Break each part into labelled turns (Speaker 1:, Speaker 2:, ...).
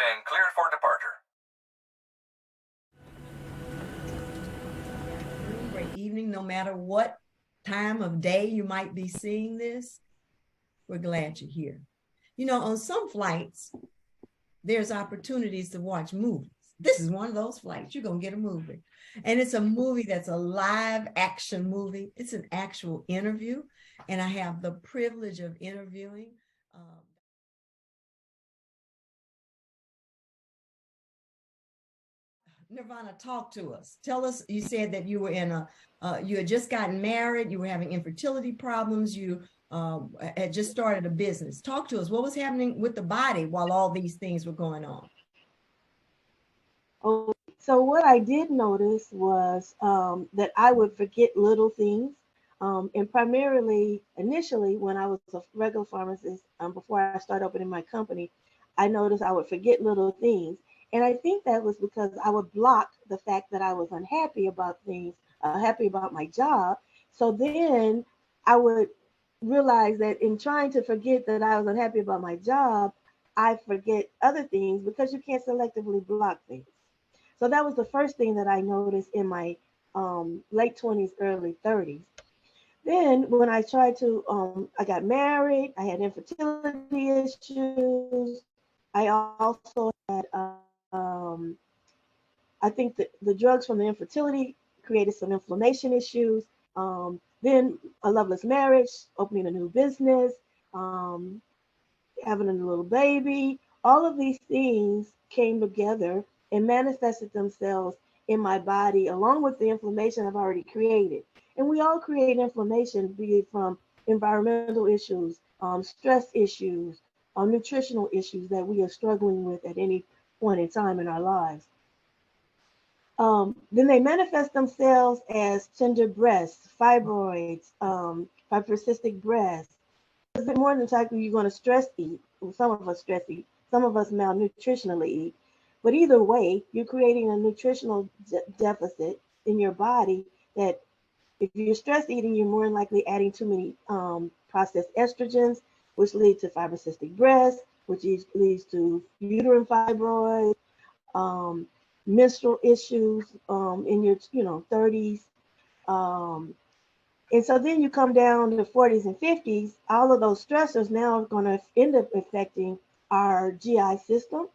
Speaker 1: and cleared for departure.
Speaker 2: Great evening, no matter what time of day you might be seeing this. We're glad you're here. You know, on some flights, there's opportunities to watch movies. This is one of those flights. You're going to get a movie. And it's a movie that's a live action movie. It's an actual interview. And I have the privilege of interviewing Nirvana. Talk to us. Tell us, you said that you were you had just gotten married, you were having infertility problems, you had just started a business. Talk to us. What was happening with the body while all these things were going on?
Speaker 3: Oh, so what I did notice was that I would forget little things. And primarily, initially, when I was a regular pharmacist, before I started opening my company, I noticed I would forget little things. And I think that was because I would block the fact that I was unhappy about things, happy about my job. So then I would realize that in trying to forget that I was unhappy about my job, I forget other things because you can't selectively block things. So that was the first thing that I noticed in my late 20s, early 30s. Then when I tried to, I got married, I had infertility issues. I also had, I think that the drugs from the infertility created some inflammation issues. Then a loveless marriage, opening a new business, um, having a little baby, all of these things came together and manifested themselves in my body along with the inflammation I've already created. And we all create inflammation, be it from environmental issues, stress issues, nutritional issues that we are struggling with at any point in time in our lives. Then they manifest themselves as tender breasts, fibroids, fibrocystic breasts. More than likely, you're going to stress eat. Well, some of us stress eat. Some of us malnutritionally eat. But either way, you're creating a nutritional deficit in your body that if you're stress eating, you're more than likely adding too many processed estrogens, which lead to fibrocystic breasts, which leads to uterine fibroids, um, menstrual issues in your 30s. Um, and so then you come down to 40s and 50s, all of those stressors now are going to end up affecting our GI system,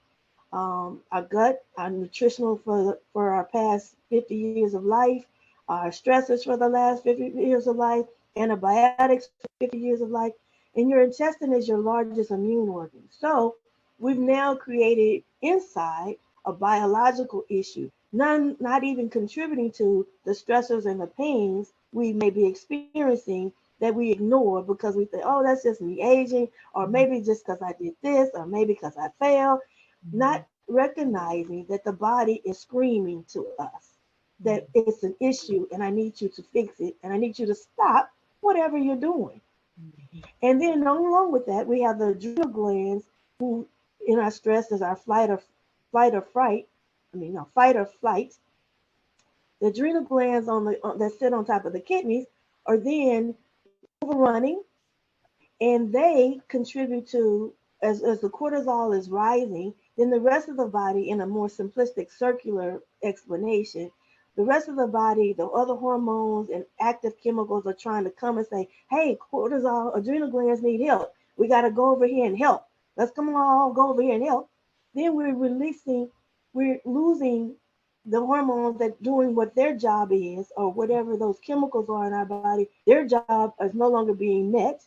Speaker 3: our gut, our nutritional for our past 50 years of life, our stressors for the last 50 years of life, antibiotics for 50 years of life. And your intestine is your largest immune organ. So we've now created inside a biological issue, none not even contributing to the stressors and the pains we may be experiencing that we ignore because we think, oh, that's just me aging, or maybe just because I did this, or maybe because I failed, not recognizing that the body is screaming to us that it's an issue and I need you to fix it and I need you to stop whatever you're doing. And then along with that, we have the adrenal glands who in our stress is our flight or fright. I mean, no, fight or flight. The adrenal glands that sit on top of the kidneys are then overrunning, and they contribute to as the cortisol is rising, then the rest of the body, in a more simplistic circular explanation, the rest of the body, the other hormones and active chemicals are trying to come and say, hey, cortisol, adrenal glands need help. We got to go over here and help. Let's come along, go over here and help. Then we're losing the hormones that doing what their job is, or whatever those chemicals are in our body, their job is no longer being met.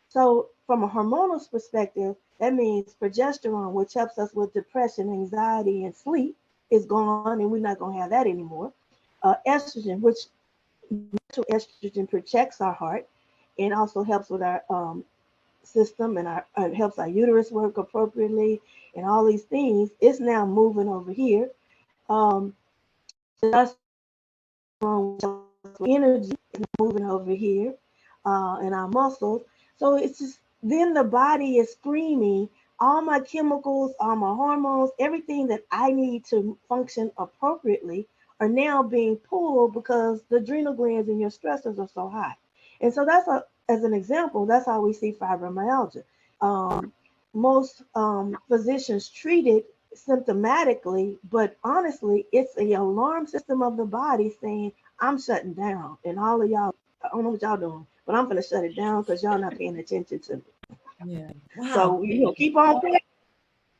Speaker 3: So, from a hormonal perspective, that means progesterone, which helps us with depression, anxiety, and sleep, is gone, and we're not going to have that anymore. Estrogen, which natural estrogen protects our heart and also helps with our system and helps our uterus work appropriately and all these things, is now moving over here. Um, energy is moving over here in our muscles. So it's just then the body is screaming, all my chemicals, all my hormones, everything that I need to function appropriately are now being pulled because the adrenal glands and your stressors are so high. And so as an example, that's how we see fibromyalgia. Um, Most physicians treat it symptomatically, but honestly, it's a alarm system of the body saying, I'm shutting down. And all of y'all, I don't know what y'all doing, but I'm gonna shut it down because y'all not paying attention to me.
Speaker 2: Yeah. Wow.
Speaker 3: So keep on playing.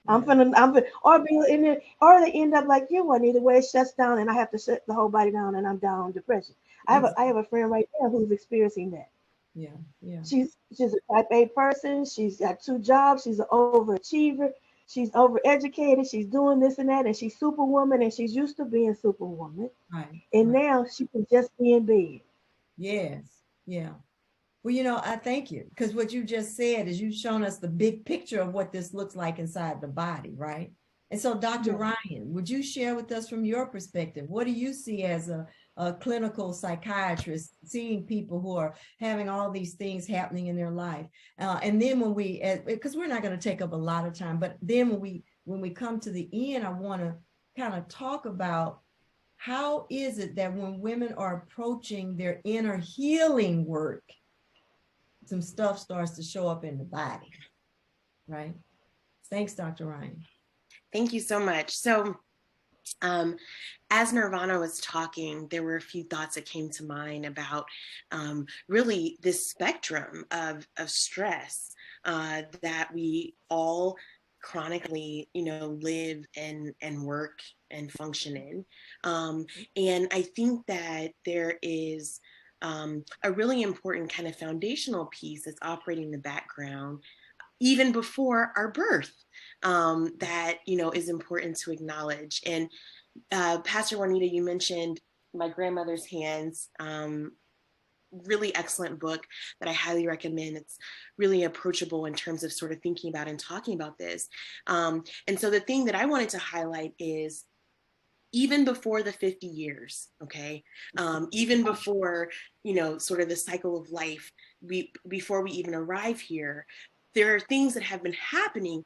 Speaker 2: Yeah.
Speaker 3: Or be in it, or they end up like you, Juanita, where it shuts down and I have to shut the whole body down and I'm down on depression. I have a friend right there who's experiencing that.
Speaker 2: Yeah. Yeah.
Speaker 3: She's a type A person. She's got two jobs. She's an overachiever. She's overeducated. She's doing this and that, and she's superwoman, and she's used to being superwoman.
Speaker 2: Right.
Speaker 3: And
Speaker 2: Right.
Speaker 3: now she can just be in bed.
Speaker 2: Yes. Yeah. Well, I thank you because what you just said is you've shown us the big picture of what this looks like inside the body, right? And so, Dr.
Speaker 3: Yeah.
Speaker 2: Ryan, would you share with us from your perspective? What do you see as a clinical psychiatrist seeing people who are having all these things happening in their life? And then when because we're not going to take up a lot of time, but then when we come to the end, I want to kind of talk about how is it that when women are approaching their inner healing work, some stuff starts to show up in the body, right? Thanks, Dr. Ryan.
Speaker 1: Thank you so much. So as Nirvana was talking, there were a few thoughts that came to mind about really this spectrum of stress that we all chronically, live and work and function in. And I think that there is a really important kind of foundational piece that's operating in the background even before our birth that is important to acknowledge. And Pastor Juanita, you mentioned My Grandmother's Hands, really excellent book that I highly recommend. It's really approachable in terms of sort of thinking about and talking about this. And so the thing that I wanted to highlight is even before the 50 years, okay, even before, sort of the cycle of life, before we even arrive here, there are things that have been happening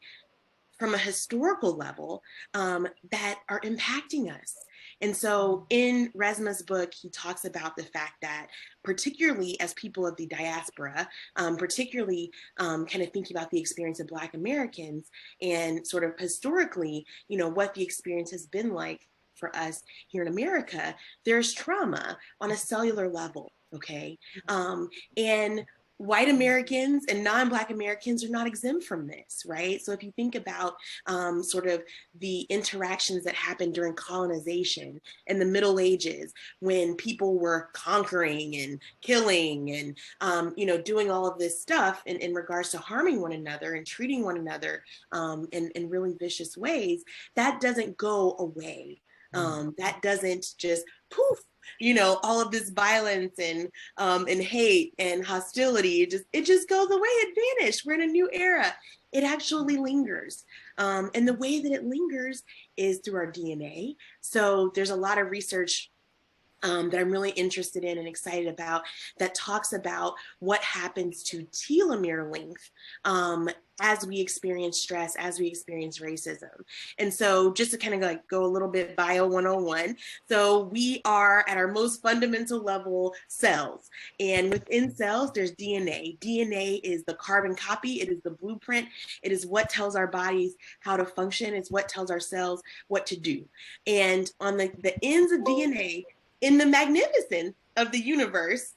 Speaker 1: from a historical level that are impacting us. And so in Resma's book, he talks about the fact that particularly as people of the diaspora, particularly kind of thinking about the experience of Black Americans and sort of historically, what the experience has been like for us here in America, there's trauma on a cellular level, okay? And white Americans and non-Black Americans are not exempt from this, right? So if you think about sort of the interactions that happened during colonization in the Middle Ages, when people were conquering and killing and, doing all of this stuff in regards to harming one another and treating one another in really vicious ways, that doesn't go away. That doesn't just poof, all of this violence and hate and hostility, it just goes away. It vanished. We're in a new era. It actually lingers. And the way that it lingers is through our DNA. So there's a lot of research that I'm really interested in and excited about that talks about what happens to telomere length as we experience stress, as we experience racism. And so just to kind of go a little bit bio 101. So we are at our most fundamental level cells. And within cells, there's DNA. DNA is the carbon copy. It is the blueprint. It is what tells our bodies how to function. It's what tells our cells what to do. And on the ends of DNA, in the magnificence of the universe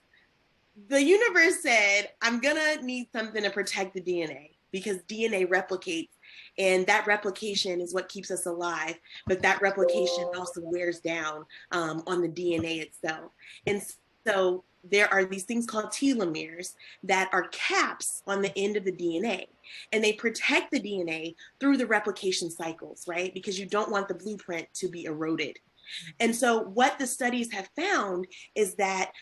Speaker 1: said, I'm gonna need something to protect the DNA because DNA replicates, and that replication is what keeps us alive, but that replication also wears down on the DNA itself. And so there are these things called telomeres that are caps on the end of the DNA, and they protect the DNA through the replication cycles, right? Because you don't want the blueprint to be eroded. And so what the studies have found is that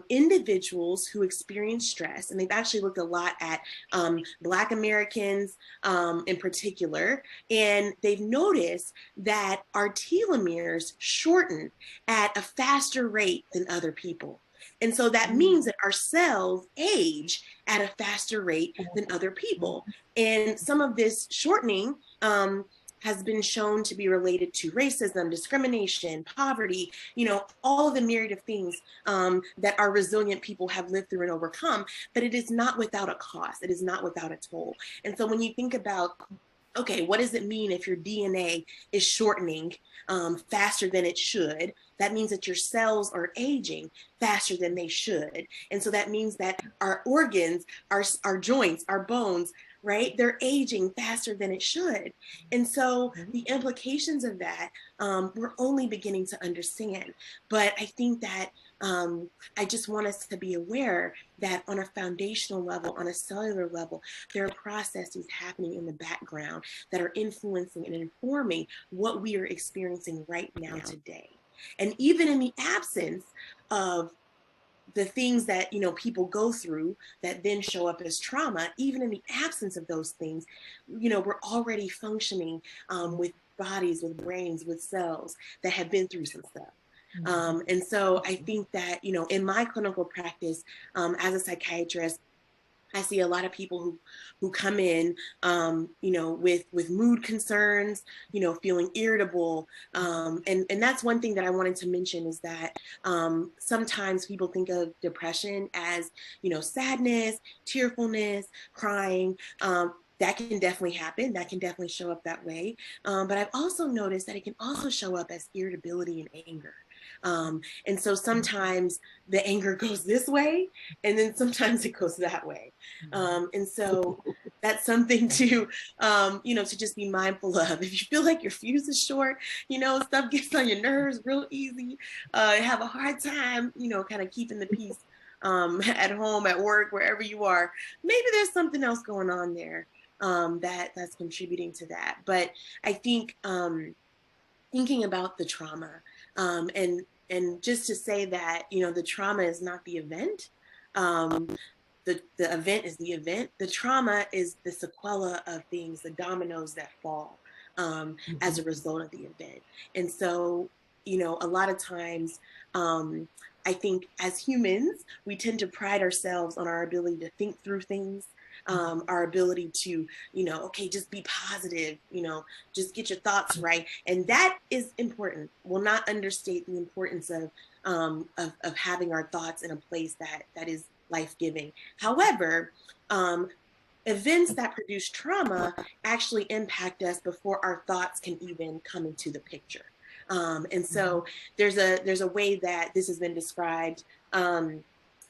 Speaker 1: individuals who experience stress, and they've actually looked a lot at Black Americans in particular, and they've noticed that our telomeres shorten at a faster rate than other people. And so that means that our cells age at a faster rate than other people. And some of this shortening has been shown to be related to racism, discrimination, poverty, all of the myriad of things that our resilient people have lived through and overcome, but it is not without a cost. It is not without a toll. And so when you think about okay, what does it mean if your DNA is shortening faster than it should? That means that your cells are aging faster than they should. And so that means that our organs, our joints, our bones, right, they're aging faster than it should. And so the implications of that, we're only beginning to understand. But I think that I just want us to be aware that on a foundational level, on a cellular level, there are processes happening in the background that are influencing and informing what we are experiencing right now today. And even in the absence of the things that people go through that then show up as trauma, even in the absence of those things, we're already functioning with bodies, with brains, with cells that have been through some stuff. And so I think that, in my clinical practice as a psychiatrist, I see a lot of people who come in, with mood concerns, feeling irritable, and that's one thing that I wanted to mention is that sometimes people think of depression as, sadness, tearfulness, crying. That can definitely happen. That can definitely show up that way. But I've also noticed that it can also show up as irritability and anger. And so sometimes the anger goes this way, and then sometimes it goes that way. And so that's something to, to just be mindful of. If you feel like your fuse is short, stuff gets on your nerves real easy, have a hard time, kind of keeping the peace at home, at work, wherever you are, maybe there's something else going on there that's contributing to that. But I think thinking about the trauma, and just to say that, the trauma is not the event. The event is the event. The trauma is the sequela of things, the dominoes that fall as a result of the event. And so, a lot of times, I think as humans, we tend to pride ourselves on our ability to think through things, our ability to, okay, just be positive, just get your thoughts right. And that is important. We'll not understate the importance of having our thoughts in a place that is life-giving. However, events that produce trauma actually impact us before our thoughts can even come into the picture. And so there's a way that this has been described,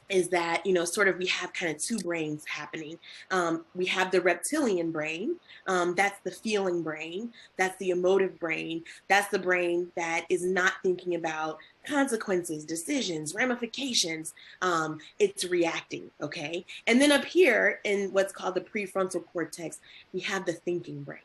Speaker 1: is that, sort of we have kind of two brains happening. We have the reptilian brain, that's the feeling brain, that's the emotive brain, that's the brain that is not thinking about consequences, decisions, ramifications. It's reacting, okay? And then up here in what's called the prefrontal cortex, we have the thinking brain.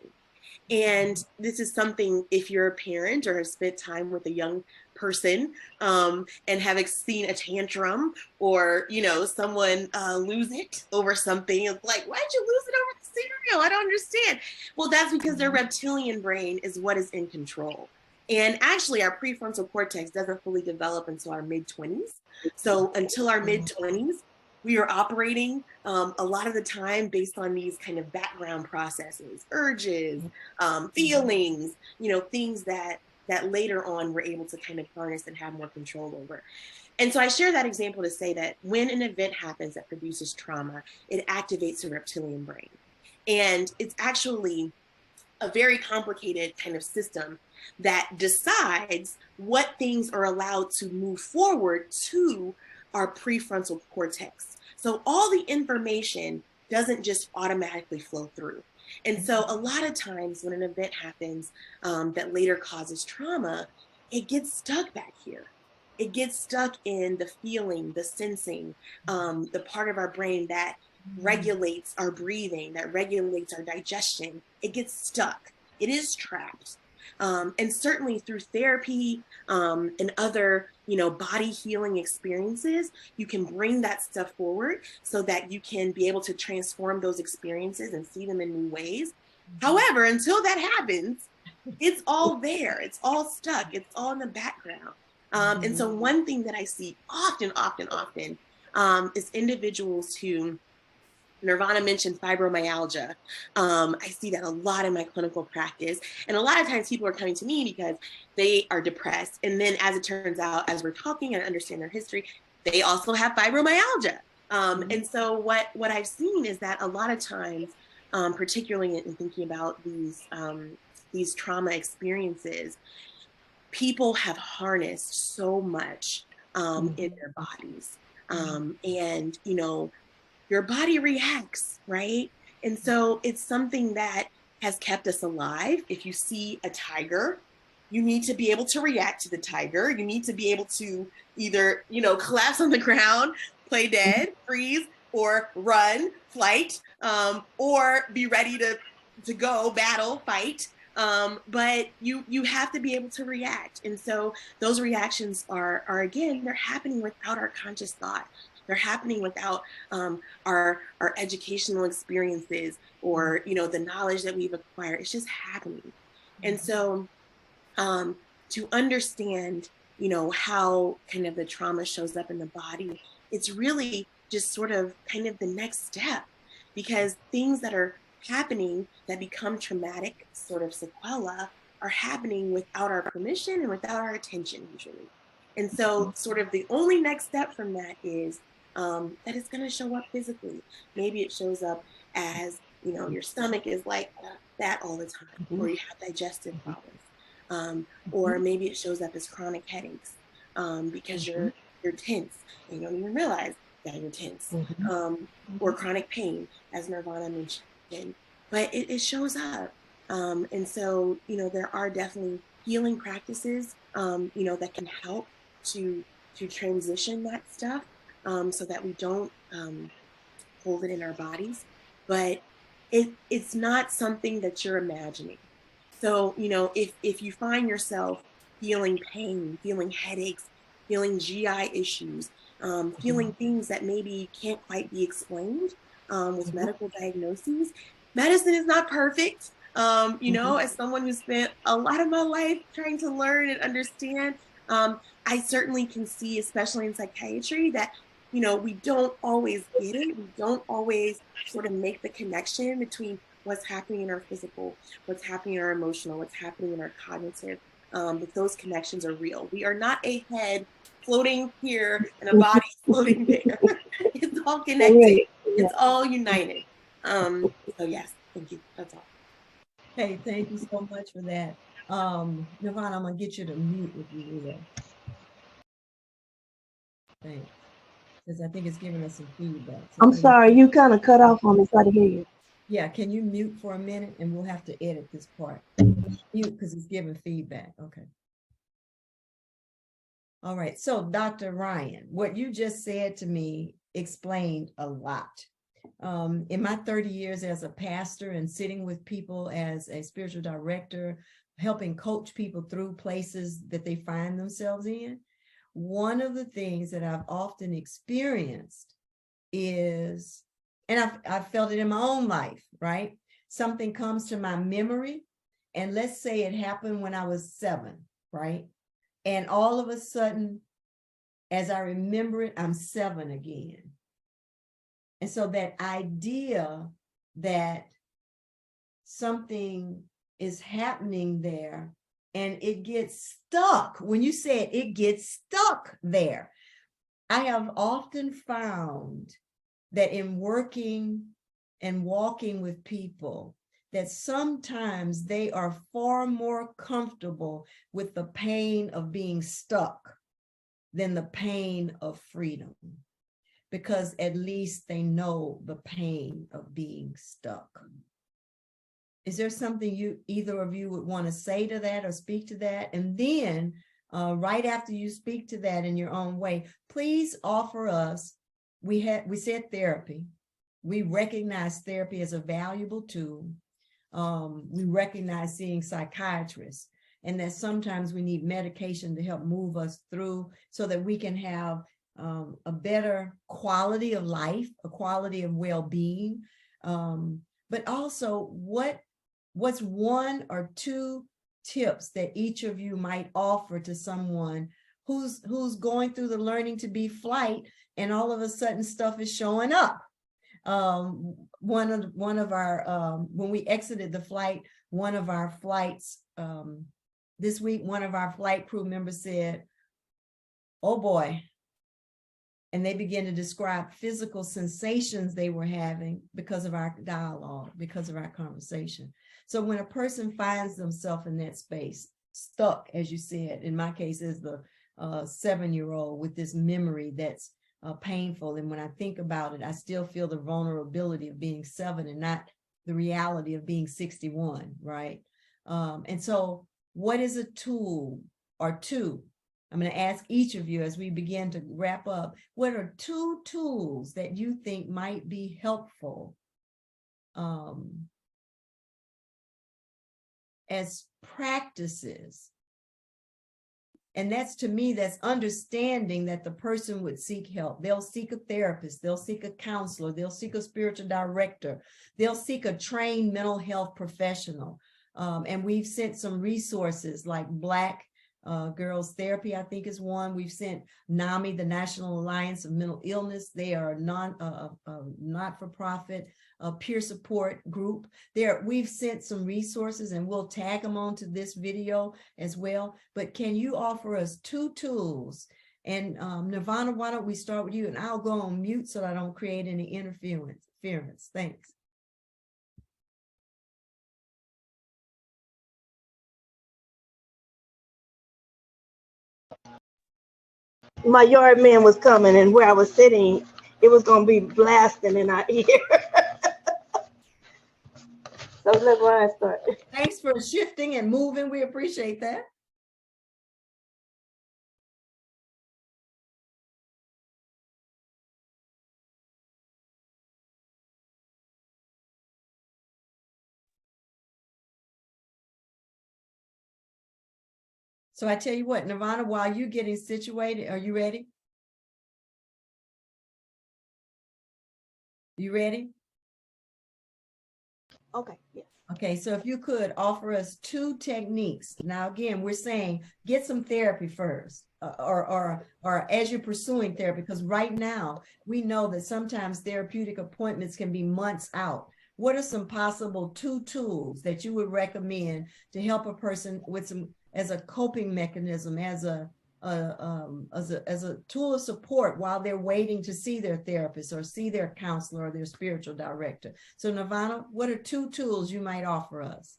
Speaker 1: And this is something, if you're a parent or have spent time with a young person and have seen a tantrum, or, someone lose it over something, it's like, why'd you lose it over the cereal? I don't understand. Well, that's because their reptilian brain is what is in control. And actually, our prefrontal cortex doesn't fully develop until our mid-20s. So until our mid-20s, we are operating a lot of the time based on these kind of background processes, urges, feelings, things that later on we're able to kind of harness and have more control over. And so I share that example to say that when an event happens that produces trauma, it activates the reptilian brain. And it's actually a very complicated kind of system that decides what things are allowed to move forward to our prefrontal cortex. So all the information doesn't just automatically flow through. And so a lot of times when an event happens that later causes trauma, it gets stuck back here. It gets stuck in the feeling, the sensing, the part of our brain that regulates our breathing, that regulates our digestion. It gets stuck. It is trapped. And certainly through therapy and other, body healing experiences, you can bring that stuff forward so that you can be able to transform those experiences and see them in new ways. However, until that happens, it's all there. It's all stuck. It's all in the background. And so one thing that I see often is individuals who, Nirvana mentioned fibromyalgia. I see that a lot in my clinical practice. And a lot of times people are coming to me because they are depressed. And then as it turns out, as we're talking and understand their history, they also have fibromyalgia. And so what I've seen is that a lot of times particularly in thinking about these trauma experiences, people have harnessed so much in their bodies. And, you know, your body reacts, right? And so it's something that has kept us alive. If you see a tiger, you need to be able to react to the tiger. You need to be able to either, you know, collapse on the ground, play dead, freeze, or run, flight, or be ready to go, battle, fight. But you have to be able to react. And so those reactions are again, they're happening without our conscious thought. They're happening without our educational experiences or, you know, the knowledge that we've acquired. It's just happening. And so to understand, you know, how kind of the trauma shows up in the body, it's really just sort of kind of the next step, because things that are happening that become traumatic sort of sequela are happening without our permission and without our attention usually. And so sort of the only next step from that is that it's going to show up physically. Maybe it shows up as, you know, your stomach is like that all the time, or you have digestive problems. Or maybe it shows up as chronic headaches because you're tense and you don't even realize that you're tense, or chronic pain, as Nirvana mentioned. But it shows up, and so, you know, there are definitely healing practices, you know, that can help to transition that stuff, so that we don't hold it in our bodies. But it's not something that you're imagining. So, you know, if you find yourself feeling pain, feeling headaches, feeling GI issues, feeling things that maybe can't quite be explained with medical diagnoses, medicine is not perfect. You know, as someone who spent a lot of my life trying to learn and understand, I certainly can see, especially in psychiatry, that, you know, we don't always get it. We don't always sort of make the connection between what's happening in our physical, what's happening in our emotional, what's happening in our cognitive. But those connections are real. We are not a head floating here and a body floating there. It's all connected.
Speaker 3: Right. Yeah.
Speaker 1: It's all united. So yes, thank you. That's all.
Speaker 2: Hey, thank you so much for that. Nirvana, I'm gonna get you to mute if you will. Thanks. Because I think it's giving us some feedback. So
Speaker 3: I'm sorry, you kind of cut off on me, so I didn't hear you.
Speaker 2: yeah, can you mute for a minute and we'll have to edit this part. Mute because it's giving feedback. Okay. All right. So Dr. Ryan, what you just said to me explained a lot. In my 30 years as a pastor and sitting with people as a spiritual director, helping coach people through places that they find themselves in, one of the things that I've often experienced is, and I've felt it in my own life, right? Something comes to my memory, and let's say it happened when I was 7, right? And all of a sudden, as I remember it, I'm 7 again. And so that idea that something is happening there and it gets stuck, when you say it gets stuck there, I have often found that in working and walking with people, that sometimes they are far more comfortable with the pain of being stuck than the pain of freedom, because at least they know the pain of being stuck. Is there something either of you would want to say to that or speak to that? And then right after you speak to that in your own way, please offer us, we said therapy. We recognize therapy as a valuable tool. We recognize seeing psychiatrists, and that sometimes we need medication to help move us through so that we can have a better quality of life, a quality of well-being. But also, what's 1 or 2 tips that each of you might offer to someone who's going through the learning to be flight, and all of a sudden stuff is showing up? One of our when we exited the flight, one of our flights this week, one of our flight crew members said, "Oh boy, And they began to describe physical sensations they were having because of our dialogue, because of our conversation. So when a person finds themselves in that space, stuck, as you said, in my case, is the 7-year-old with this memory that's painful. And when I think about it, I still feel the vulnerability of being 7 and not the reality of being 61, right? And so what is a tool or two? I'm going to ask each of you as we begin to wrap up, what are 2 tools that you think might be helpful as practices? And that's, to me, that's understanding that the person would seek help. They'll seek a therapist, they'll seek a counselor, they'll seek a spiritual director, they'll seek a trained mental health professional. And we've sent some resources like Black Girls Therapy, I think, is one. We've sent NAMI, the National Alliance of Mental Illness. They are not-for-profit peer support group. We've sent some resources, and we'll tag them onto this video as well. But can you offer us 2 tools? And Nirvana, why don't we start with you? And I'll go on mute so I don't create any interference. Thanks.
Speaker 3: My yard man was coming, and where I was sitting, it was going to be blasting in our ear. So let Ryan start.
Speaker 2: Thanks for shifting and moving. We appreciate that. So I tell you what, Nirvana, while you're getting situated, are you ready? You ready?
Speaker 3: Okay, yes.
Speaker 2: Okay, so if you could offer us 2 techniques. Now, again, we're saying get some therapy first, or as you're pursuing therapy, because right now we know that sometimes therapeutic appointments can be months out. What are some possible 2 tools that you would recommend to help a person with some, as a coping mechanism, as a tool of support while they're waiting to see their therapist or see their counselor or their spiritual director? So Nirvana, what are 2 tools you might offer us?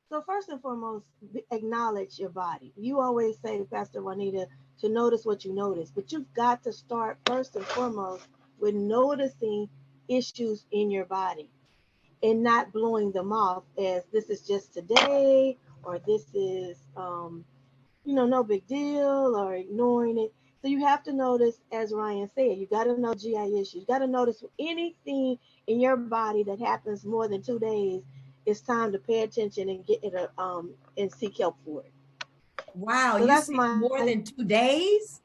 Speaker 3: So first and foremost, acknowledge your body. You always say, Pastor Juanita, to notice what you notice, but you've got to start first and foremost with noticing issues in your body and not blowing them off as this is just today, or this is no big deal, or ignoring it. So you have to notice, as Ryan said, you got to know GI issues. You got to notice anything in your body that happens more than 2 days. It's time to pay attention and get it and seek help for it.
Speaker 2: Wow,
Speaker 3: So
Speaker 2: you
Speaker 3: that's
Speaker 2: see more than 2 days?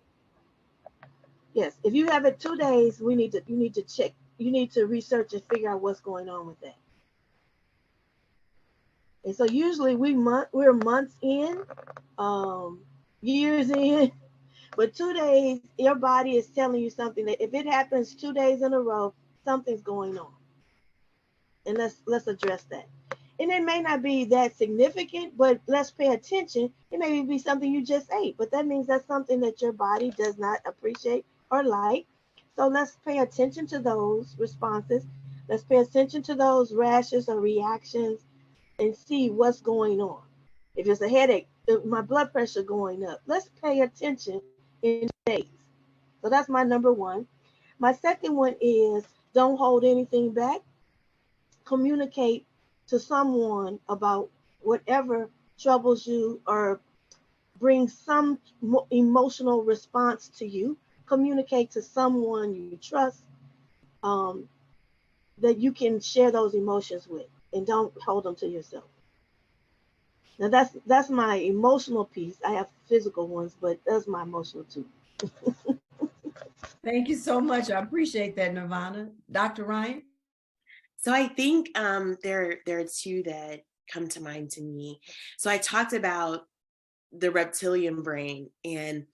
Speaker 3: Yes. If you have it 2 days, you need to check. You need to research and figure out what's going on with that. And so usually we're months in, years in, but 2 days, your body is telling you something that if it happens 2 days in a row, something's going on. And let's address that. And it may not be that significant, but let's pay attention. It may be something you just ate, but that means that's something that your body does not appreciate or like. So let's pay attention to those responses. Let's pay attention to those rashes or reactions and see what's going on. If it's a headache, my blood pressure going up, let's pay attention in days. So that's my number one. My second one is don't hold anything back. Communicate to someone about whatever troubles you or brings some emotional response to you. Communicate to someone you trust, um, that you can share those emotions with, and don't hold them to yourself. Now that's my emotional piece. I have physical ones, but that's my emotional too.
Speaker 2: Thank you so much. I appreciate that, Nirvana. Dr. Ryan?
Speaker 1: So I think there are 2 that come to mind to me. So I talked about the reptilian brain and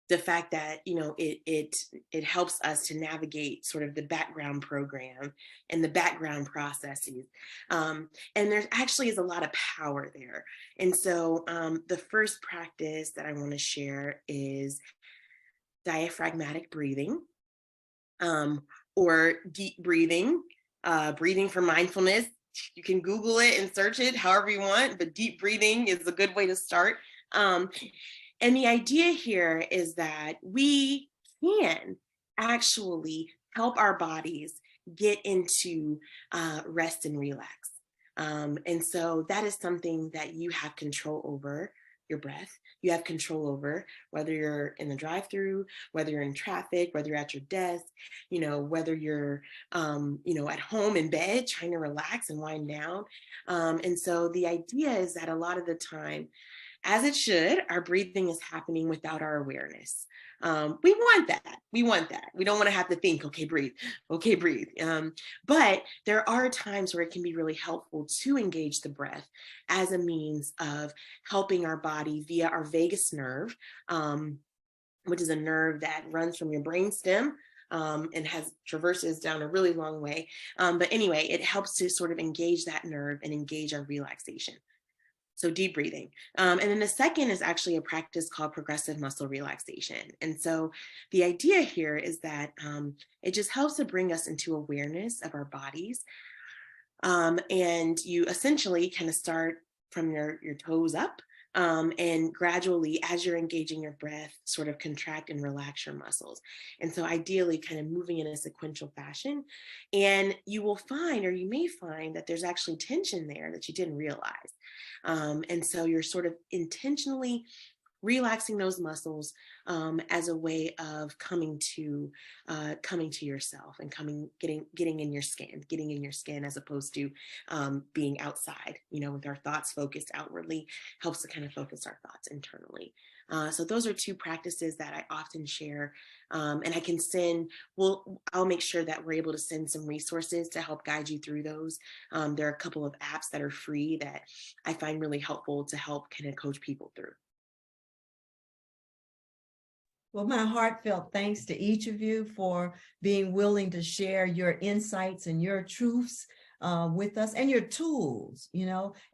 Speaker 1: the fact that it helps us to navigate sort of the background program and the background processes, and there actually is a lot of power there. And so the first practice that I want to share is diaphragmatic breathing, or deep breathing, breathing for mindfulness. You can Google it and search it however you want, but deep breathing is a good way to start. And the idea here is that we can actually help our bodies get into rest and relax. And so that is something that you have control over, your breath. You have control over whether you're in the drive-through, whether you're in traffic, whether you're at your desk, whether you're, at home in bed trying to relax and wind down. And so the idea is that a lot of the time, as it should, our breathing is happening without our awareness. We want that. We want that. We don't want to have to think, okay, breathe, okay, breathe. But there are times where it can be really helpful to engage the breath as a means of helping our body via our vagus nerve, which is a nerve that runs from your brainstem and has traverses down a really long way. But anyway, it helps to sort of engage that nerve and engage our relaxation. So deep breathing. And then the second is actually a practice called progressive muscle relaxation. And so the idea here is that it just helps to bring us into awareness of our bodies. And you essentially kind of start from your toes up, and gradually, as you're engaging your breath, sort of contract and relax your muscles. And so ideally kind of moving in a sequential fashion. And you will find, or you may find, that there's actually tension there that you didn't realize. And so you're sort of intentionally relaxing those muscles as a way of coming to yourself and getting in your skin as opposed to being outside, with our thoughts focused outwardly. Helps to kind of focus our thoughts internally. So those are two practices that I often share, and I can I'll make sure that we're able to send some resources to help guide you through those. There are a couple of apps that are free that I find really helpful to help kind of coach people through.
Speaker 2: Well, my heartfelt thanks to each of you for being willing to share your insights and your truths with us, and your tools.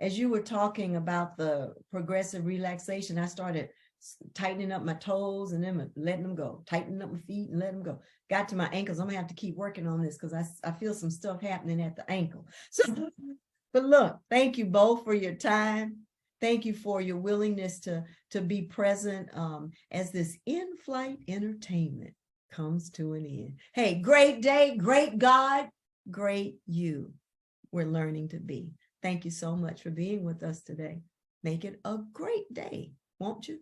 Speaker 2: As you were talking about the progressive relaxation, I started tightening up my toes and then letting them go, tightening up my feet and letting them go. Got to my ankles. I'm gonna have to keep working on this because I feel some stuff happening at the ankle. So, but look, thank you both for your time. Thank you for your willingness to be present as this in-flight entertainment comes to an end. Hey, great day, great God, great you. We're learning to be. Thank you so much for being with us today. Make it a great day, won't you?